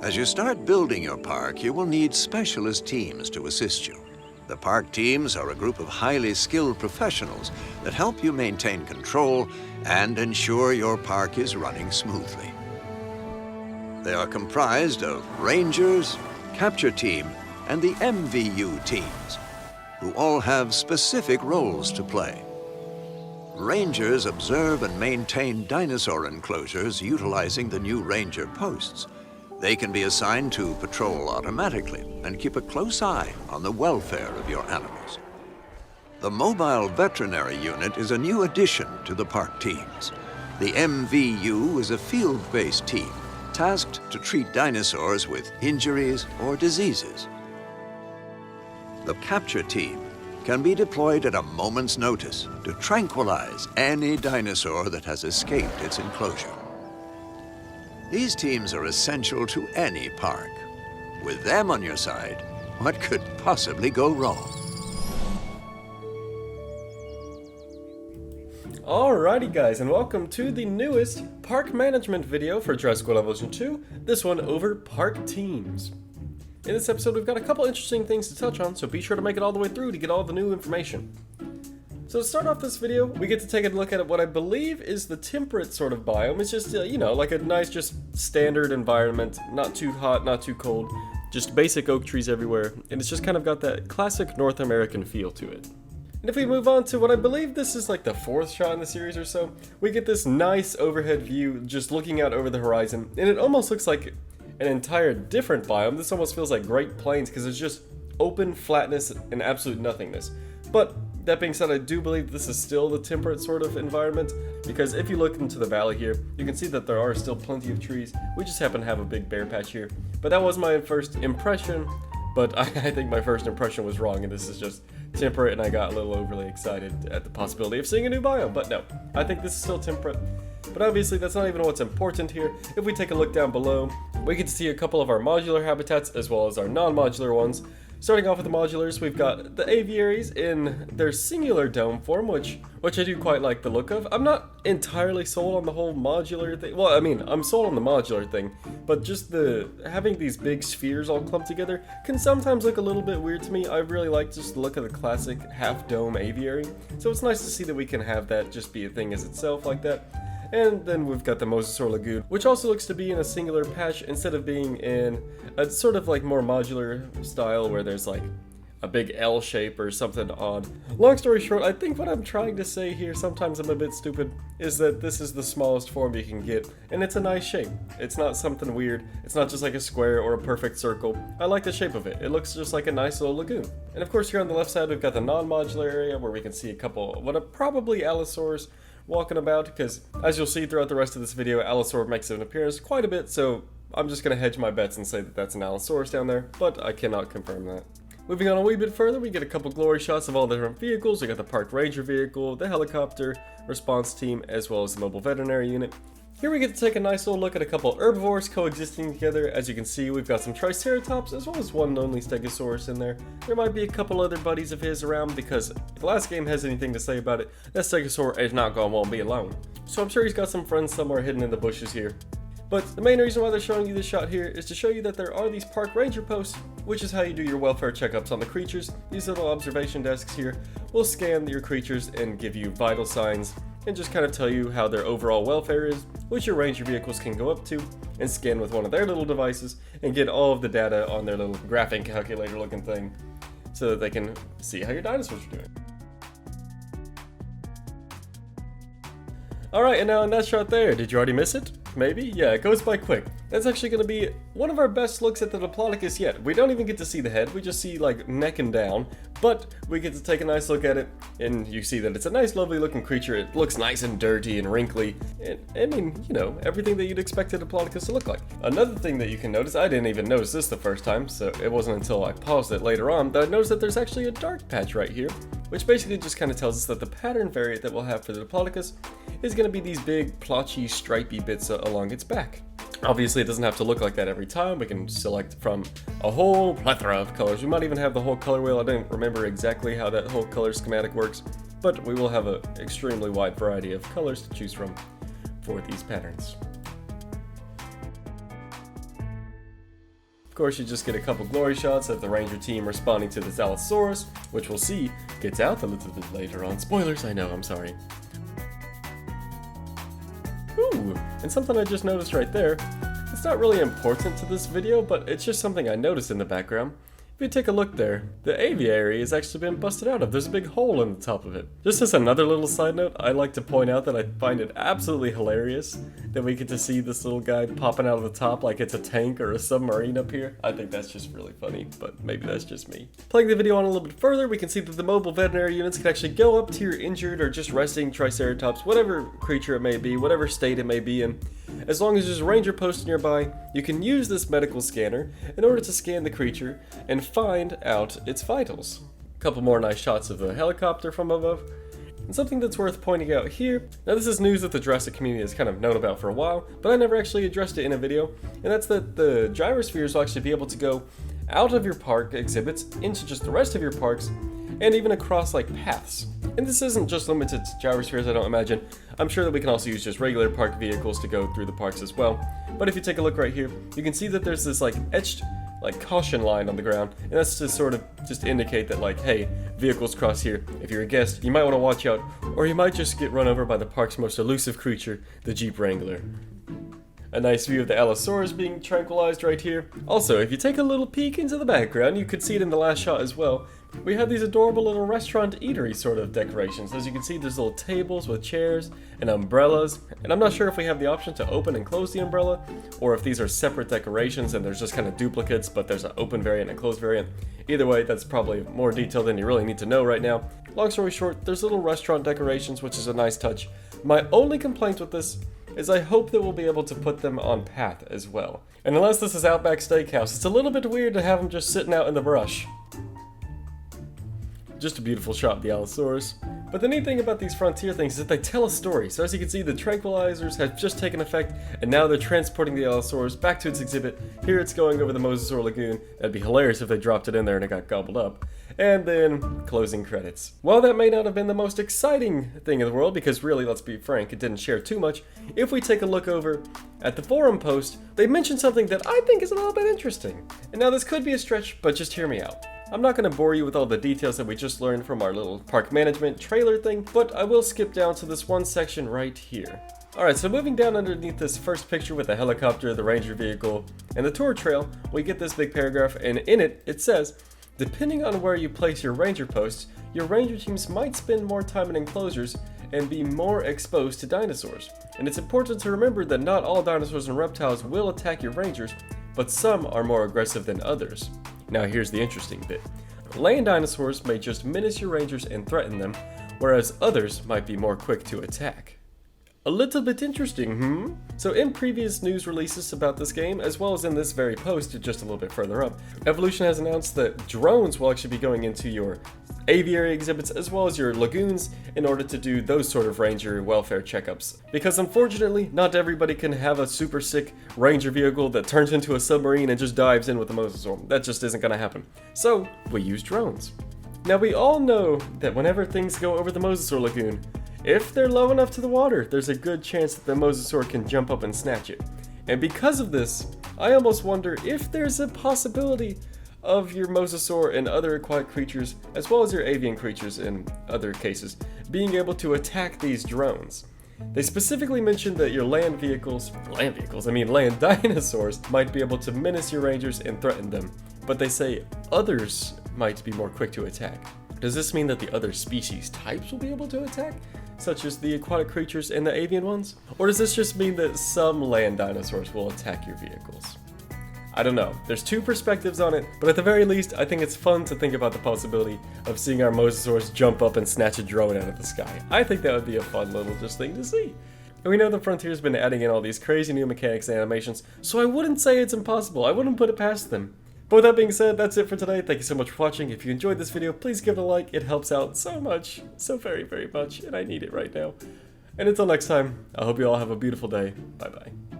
As you start building your park, you will need specialist teams to assist you. The park teams are a group of highly skilled professionals that help you maintain control and ensure your park is running smoothly. They are comprised of rangers, capture team, and the MVU teams, who all have specific roles to play. Rangers observe and maintain dinosaur enclosures utilizing the new ranger posts. They can be assigned to patrol automatically and keep a close eye on the welfare of your animals. The mobile veterinary unit is a new addition to the park teams. The MVU is a field-based team tasked to treat dinosaurs with injuries or diseases. The capture team can be deployed at a moment's notice to tranquilize any dinosaur that has escaped its enclosure. These teams are essential to any park. With them on your side, what could possibly go wrong? Alrighty guys, and welcome to the newest park management video for Jurassic World Evolution 2, this one over park teams. In this episode we've got a couple interesting things to touch on, so be sure to make it all the way through to get all the new information. So to start off this video, we get to take a look at what I believe is the temperate sort of biome. It's just, you know, like a nice, just standard environment, not too hot, not too cold, just basic oak trees everywhere, and it's just kind of got that classic North American feel to it. And if we move on to what I believe this is like the fourth shot in the series or so, we get this nice overhead view just looking out over the horizon, and it almost looks like an entire different biome. This almost feels like Great Plains because it's just open flatness and absolute nothingness. But that being said, I do believe this is still the temperate sort of environment, because if you look into the valley here, you can see that there are still plenty of trees. We just happen to have a big bare patch here. But that was my first impression, but I think my first impression was wrong, and this is just temperate, and I got a little overly excited at the possibility of seeing a new biome. But no, I think this is still temperate. But obviously that's not even what's important here. If we take a look down below, we get to see a couple of our modular habitats as well as our non-modular ones. Starting off with the modulars, we've got the aviaries in their singular dome form, which I do quite like the look of. I'm not entirely sold on the whole modular thing. Well, I mean, I'm sold on the modular thing, but just having these big spheres all clumped together can sometimes look a little bit weird to me. I really like just the look of the classic half-dome aviary, so it's nice to see that we can have that just be a thing as itself like that. And then we've got the MOSASAUR Lagoon, which also looks to be in a singular patch instead of being in a sort of like more modular style where there's like a big L shape or something odd. Long story short, I think what I'm trying to say here, sometimes I'm a bit stupid, is that this is the smallest form you can get, and it's a nice shape. It's not something weird. It's not just like a square or a perfect circle. I like the shape of it. It looks just like a nice little lagoon. And of course here on the left side we've got the non-modular area where we can see a couple, what are probably allosaurs walking about, because as you'll see throughout the rest of this video, Allosaur makes an appearance quite a bit, so I'm just going to hedge my bets and say that that's an Allosaurus down there, but I cannot confirm that. Moving on a wee bit further, we get a couple glory shots of all the different vehicles. We got the park ranger vehicle, the helicopter, response team, as well as the mobile veterinary unit. Here we get to take a nice little look at a couple herbivores coexisting together. As you can see, we've got some Triceratops as well as one lonely Stegosaurus in there. There might be a couple other buddies of his around, because if the last game has anything to say about it, that Stegosaur is not going to be alone. So I'm sure he's got some friends somewhere hidden in the bushes here. But the main reason why they're showing you this shot here is to show you that there are these park ranger posts, which is how you do your welfare checkups on the creatures. These little observation desks here will scan your creatures and give you vital signs and just kind of tell you how their overall welfare is, which your ranger vehicles can go up to and scan with one of their little devices and get all of the data on their little graphing calculator looking thing so that they can see how your dinosaurs are doing. Alright, and now in that shot there, did you already miss it? Maybe? Yeah, it goes by quick. That's actually going to be one of our best looks at the Diplodocus yet. We don't even get to see the head, we just see like neck and down, but we get to take a nice look at it, and you see that it's a nice lovely looking creature. It looks nice and dirty and wrinkly, and I mean, you know, everything that you'd expect a Diplodocus to look like. Another thing that you can notice, I didn't even notice this the first time, so it wasn't until I paused it later on that I noticed that there's actually a dark patch right here, which basically just kind of tells us that the pattern variant that we'll have for the Diplodocus is going to be these big plotchy stripy bits along its back. Obviously it doesn't have to look like that every time. We can select from a whole plethora of colors. We might even have the whole color wheel. I don't remember exactly how that whole color schematic works, but we will have an extremely wide variety of colors to choose from for these patterns. course, you just get a couple glory shots of the ranger team responding to this Allosaurus, which we'll see gets out a little bit later on. Spoilers, I know, I'm sorry. Ooh, and something I just noticed right there. It's not really important to this video, but it's just something I noticed in the background. If you take a look there, the aviary has actually been busted out of. There's a big hole in the top of it. Just as another little side note, I'd like to point out that I find it absolutely hilarious that we get to see this little guy popping out of the top like it's a tank or a submarine up here. I think that's just really funny, but maybe that's just me. Playing the video on a little bit further, we can see that the mobile veterinary units can actually go up to your injured or just resting Triceratops, whatever creature it may be, whatever state it may be in. As long as there's a ranger post nearby, you can use this medical scanner in order to scan the creature and find out its vitals. A couple more nice shots of the helicopter from above. And something that's worth pointing out here, now this is news that the Jurassic community has kind of known about for a while, but I never actually addressed it in a video, and that's that the gyrospheres will actually be able to go out of your park exhibits into just the rest of your parks, and even across like paths. And this isn't just limited to gyrospheres, I don't imagine. I'm sure that we can also use just regular park vehicles to go through the parks as well. But if you take a look right here, you can see that there's this like etched like caution line on the ground, and that's to sort of just indicate that like, hey, vehicles cross here. If you're a guest, you might want to watch out, or you might just get run over by the park's most elusive creature, the Jeep Wrangler. A nice view of the Allosaurus being tranquilized right here. Also, if you take a little peek into the background, you could see it in the last shot as well. We have these adorable little restaurant eatery sort of decorations. As you can see, there's little tables with chairs and umbrellas, and I'm not sure if we have the option to open and close the umbrella, or if these are separate decorations and there's just kind of duplicates, but there's an open variant and a closed variant. Either way, that's probably more detail than you really need to know right now. Long story short, there's little restaurant decorations, which is a nice touch. My only complaint with this is I hope that we'll be able to put them on path as well. And unless this is Outback Steakhouse, it's a little bit weird to have them just sitting out in the brush. Just a beautiful shot of the Allosaurus. But the neat thing about these frontier things is that they tell a story. So as you can see, the tranquilizers have just taken effect, and now they're transporting the Allosaurus back to its exhibit. Here it's going over the MOSASAUR Lagoon. That'd be hilarious if they dropped it in there and it got gobbled up. And then closing credits. While that may not have been the most exciting thing in the world, because really, let's be frank, it didn't share too much, if we take a look over at the forum post, they mentioned something that I think is a little bit interesting. And now this could be a stretch, but just hear me out. I'm not going to bore you with all the details that we just learned from our little park management trailer thing, but I will skip down to this one section right here. Alright, so moving down underneath this first picture with the helicopter, the ranger vehicle, and the tour trail, we get this big paragraph, and in it, it says, depending on where you place your ranger posts, your ranger teams might spend more time in enclosures and be more exposed to dinosaurs. And it's important to remember that not all dinosaurs and reptiles will attack your rangers, but some are more aggressive than others. Now here's the interesting bit. Land dinosaurs may just menace your rangers and threaten them, whereas others might be more quick to attack. A little bit interesting, So in previous news releases about this game, as well as in this very post just a little bit further up, Evolution has announced that drones will actually be going into your aviary exhibits as well as your lagoons in order to do those sort of ranger welfare checkups. Because unfortunately, not everybody can have a super sick ranger vehicle that turns into a submarine and just dives in with a MOSASAUR. That just isn't going to happen. So we use drones. Now we all know that whenever things go over the MOSASAUR lagoon, if they're low enough to the water, there's a good chance that the MOSASAUR can jump up and snatch it. And because of this, I almost wonder if there's a possibility of your MOSASAUR and other aquatic creatures, as well as your avian creatures in other cases, being able to attack these drones. They specifically mentioned that your land dinosaurs might be able to menace your rangers and threaten them, but they say others might be more quick to attack. Does this mean that the other species types will be able to attack, such as the aquatic creatures and the avian ones? Or does this just mean that some land dinosaurs will attack your vehicles? I don't know. There's two perspectives on it, but at the very least, I think it's fun to think about the possibility of seeing our MOSASAURs jump up and snatch a drone out of the sky. I think that would be a fun little just thing to see. And we know the Frontier's been adding in all these crazy new mechanics and animations, so I wouldn't say it's impossible. I wouldn't put it past them. But with that being said, that's it for today. Thank you so much for watching. If you enjoyed this video, please give it a like. It helps out so much, so very, very much, and I need it right now. And until next time, I hope you all have a beautiful day. Bye-bye.